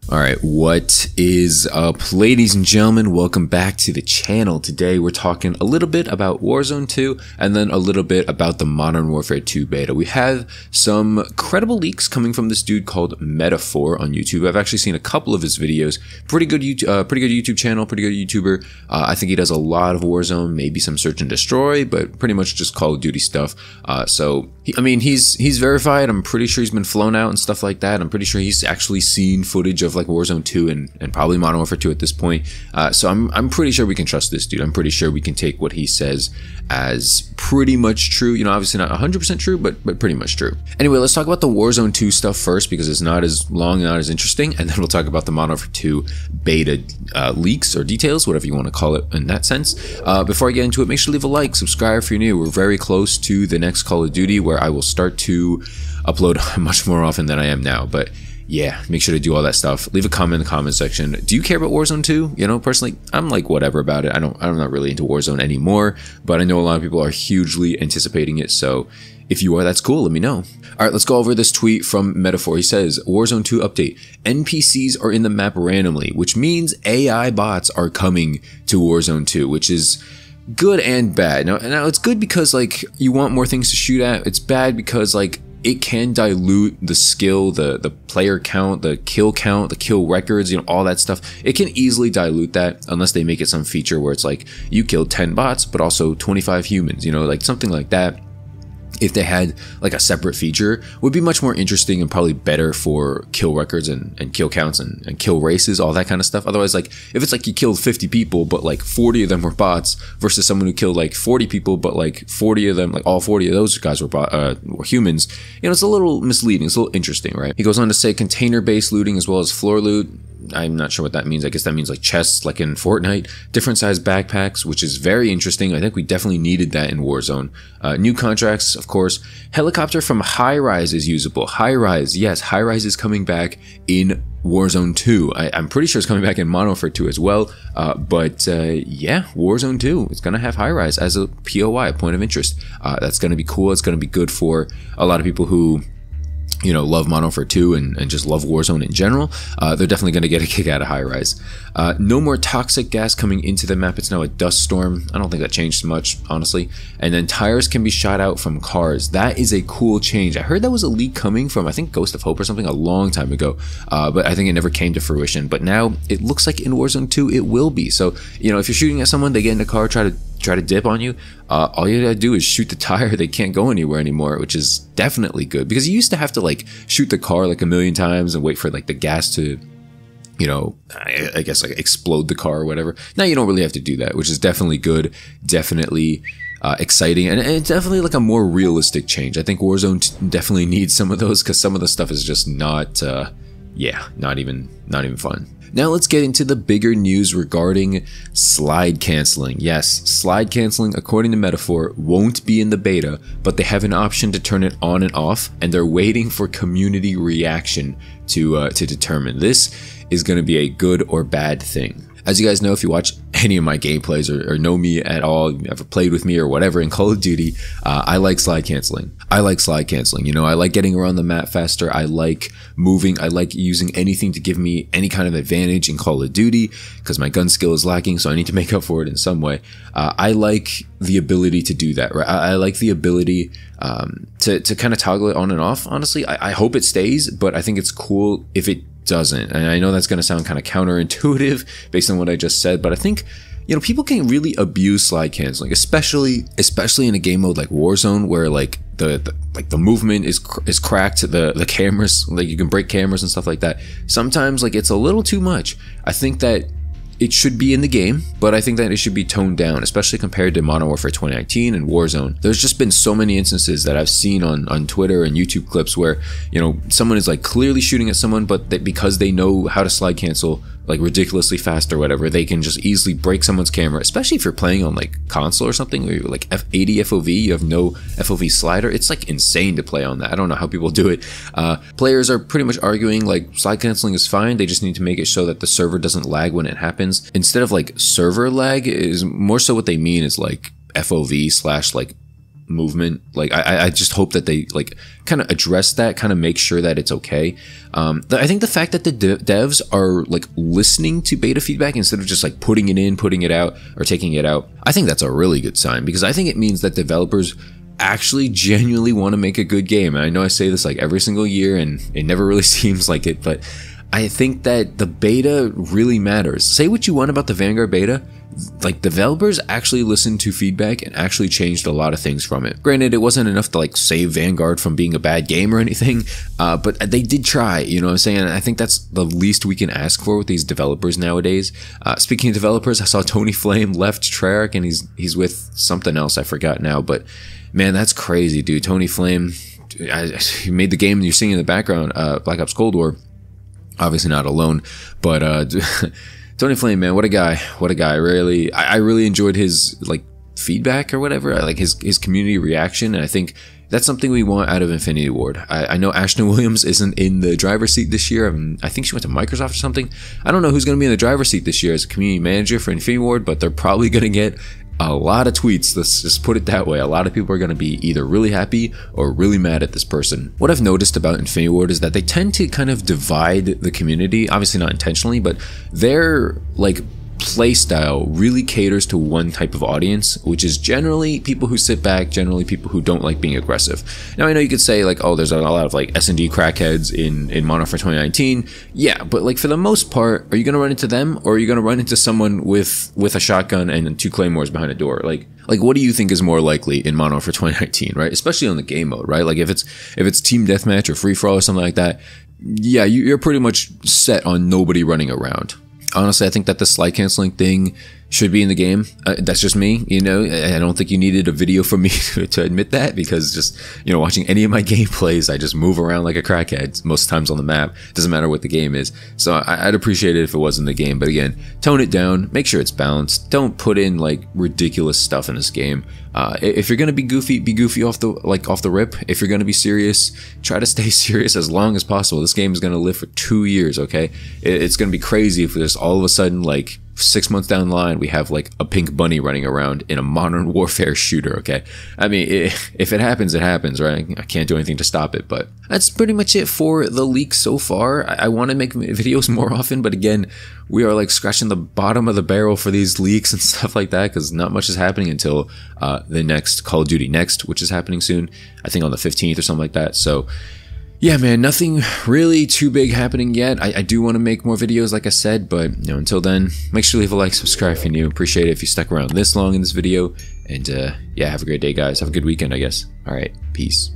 Alright, what is up, ladies and gentlemen? Welcome back to the channel. Today we're talking a little bit about Warzone 2 and then a little bit about the Modern Warfare 2 beta. We have some credible leaks coming from this dude called MW2 on YouTube. I've actually seen a couple of his videos. Pretty good YouTube channel, pretty good YouTuber. I think he does a lot of Warzone, maybe some search and destroy, but pretty much just Call of Duty stuff. He's verified. I'm pretty sure he's been flown out and stuff like that. I'm pretty sure he's actually seen footage of like Warzone 2 and probably Modern Warfare 2 at this point. So I'm pretty sure we can trust this dude. I'm pretty sure we can take what he says as pretty much true. You know, obviously not 100% true, but pretty much true. Anyway, let's talk about the Warzone 2 stuff first because it's not as long, not as interesting, and then we'll talk about the Modern Warfare 2 beta leaks or details, whatever you want to call it in that sense. Before I get into it, make sure to leave a like, subscribe if you're new. We're very close to the next Call of Duty where I will start to upload much more often than I am now, but yeah, make sure to do all that stuff. Leave a comment in the comment section. Do you care about Warzone 2? You know, personally, I'm like whatever about it. I'm not really into Warzone anymore, but I know a lot of people are hugely anticipating it. So if you are, that's cool. Let me know. All right, let's go over this tweet from MW2. He says, Warzone 2 update. NPCs are in the map randomly, which means AI bots are coming to Warzone 2, which is good and bad. Now it's good because like you want more things to shoot at. It's bad because like it can dilute the skill, the player count, the kill records, you know, all that stuff. It can easily dilute that unless they make it some feature where it's like you killed 10 bots, but also 25 humans, you know, like something like that. If they had like a separate feature, would be much more interesting and probably better for kill records and kill counts and kill races, all that kind of stuff. Otherwise, like if it's like you killed 50 people, but like 40 of them were bots versus someone who killed like 40 people, but like 40 of them, like all 40 of those guys were humans, you know, it's a little misleading. It's a little interesting, right? He goes on to say container-based looting as well as floor loot. I'm not sure what that means. I guess that means like chests like in Fortnite, different size backpacks, which is very interesting. I think we definitely needed that in Warzone. New contracts, of course. Helicopter from High Rise is usable. High Rise, yes, High Rise is coming back in Warzone 2. I'm pretty sure it's coming back in Modern Warfare 2 as well. Yeah, Warzone 2 is going to have High Rise as a POI, a point of interest. That's going to be cool. It's going to be good for a lot of people who, you know, love Modern Warfare 2 and just love Warzone in general. They're definitely going to get a kick out of High Rise. No more toxic gas coming into the map. It's now a dust storm. I don't think that changed much, honestly. And then tires can be shot out from cars. That is a cool change. I heard that was a leak coming from, I think, Ghost of Hope or something a long time ago. But I think it never came to fruition. But now it looks like in Warzone 2 it will be. So, you know, if you're shooting at someone, they get in the car, try to dip on you, all you gotta do is shoot the tire. They can't go anywhere anymore, which is definitely good because you used to have to like shoot the car like a million times and wait for like the gas to, you know, I guess like explode the car or whatever. Now you don't really have to do that, which is definitely good, definitely exciting, and definitely like a more realistic change. I think Warzone definitely needs some of those because some of the stuff is just not not even fun. Now let's get into the bigger news regarding slide canceling. Yes, slide canceling, according to MW2, won't be in the beta, but they have an option to turn it on and off, and they're waiting for community reaction to determine. This is going to be a good or bad thing. As you guys know, if you watch any of my gameplays or know me at all, you ever played with me or whatever in Call of Duty, I like slide canceling. You know, I like getting around the map faster. I like moving. I like using anything to give me any kind of advantage in Call of Duty because my gun skill is lacking, so I need to make up for it in some way. I like the ability to do that, right? I like the ability to kind of toggle it on and off. Honestly, I hope it stays, but I think it's cool if it doesn't. And I know that's going to sound kind of counterintuitive based on what I just said, but I think, you know, people can really abuse slide canceling, especially in a game mode like Warzone where like the movement is cracked, the cameras, like you can break cameras and stuff like that. Sometimes like it's a little too much. I think that it should be in the game, but I think that it should be toned down, especially compared to Modern Warfare 2019 and Warzone. There's just been so many instances that I've seen on Twitter and YouTube clips where, you know, someone is like clearly shooting at someone, but because they know how to slide cancel like ridiculously fast or whatever, they can just easily break someone's camera, especially if you're playing on like console or something where you're like 80 FOV, you have no FOV slider. It's like insane to play on that. I don't know how people do it. Players are pretty much arguing like slide canceling is fine. They just need to make it so that the server doesn't lag when it happens. Instead of like server lag, is more so what they mean is like FOV slash like movement. Like I just hope that they like kind of address that, kind of make sure that it's okay. I think the fact that the devs are like listening to beta feedback instead of just like putting it in, putting it out, or taking it out, I think that's a really good sign, because I think it means that developers actually genuinely want to make a good game. And I know I say this like every single year and it never really seems like it, but I think that the beta really matters. Say what you want about the Vanguard beta, like developers actually listened to feedback and actually changed a lot of things from it. Granted, it wasn't enough to like save Vanguard from being a bad game or anything, but they did try, you know what I'm saying? And I think that's the least we can ask for with these developers nowadays. Speaking of developers, I saw Tony Flame left Treyarch and he's with something else, I forgot now, but man, that's crazy, dude. Tony Flame, he made the game you're seeing in the background, Black Ops Cold War. Obviously not alone, but Tony Flame, man, what a guy. I really enjoyed his like feedback or whatever. I like his community reaction, and I think that's something we want out of Infinity Ward. I know Ashton Williams isn't in the driver's seat this year. I think she went to Microsoft or something. I don't know who's going to be in the driver's seat this year as a community manager for Infinity Ward, but they're probably going to get a lot of tweets. Let's just put it that way. A lot of people are going to be either really happy or really mad at this person. What I've noticed about Infinity Ward is that they tend to kind of divide the community, obviously not intentionally, but their like play style really caters to one type of audience, which is generally people who sit back, generally people who don't like being aggressive. Now I know you could say like, oh, there's a lot of like S&D crackheads in Modern Warfare 2019. Yeah, but like for the most part, are you going to run into them, or are you going to run into someone with a shotgun and 2 claymores behind a door? Like what do you think is more likely in Modern Warfare 2019, right? Especially on the game mode, right? Like if it's team deathmatch or free for all or something like that, yeah, you're pretty much set on nobody running around. Honestly, I think that the slide canceling thing should be in the game. That's just me, you know. I don't think you needed a video from me to admit that, because just, you know, watching any of my gameplays, I just move around like a crackhead most times on the map. Doesn't matter what the game is. So I'd appreciate it if it was in the game. But again, tone it down. Make sure it's balanced. Don't put in like ridiculous stuff in this game. If you're gonna be goofy off the rip. If you're gonna be serious, try to stay serious as long as possible. This game is gonna live for 2 years, okay? It's gonna be crazy if there's all of a sudden like 6 months down the line we have like a pink bunny running around in a Modern Warfare shooter, okay? I mean, if it happens, it happens, right? I can't do anything to stop it, but that's pretty much it for the leaks so far. I want to make videos more often, but again, we are like scratching the bottom of the barrel for these leaks and stuff like that, because not much is happening until the next Call of Duty Next, which is happening soon, I think on the 15th or something like that. So yeah, man, nothing really too big happening yet. I do want to make more videos, like I said, but you know, until then, make sure to leave a like, subscribe if you're new. Appreciate it if you stuck around this long in this video. And yeah, have a great day, guys. Have a good weekend, I guess. All right, peace.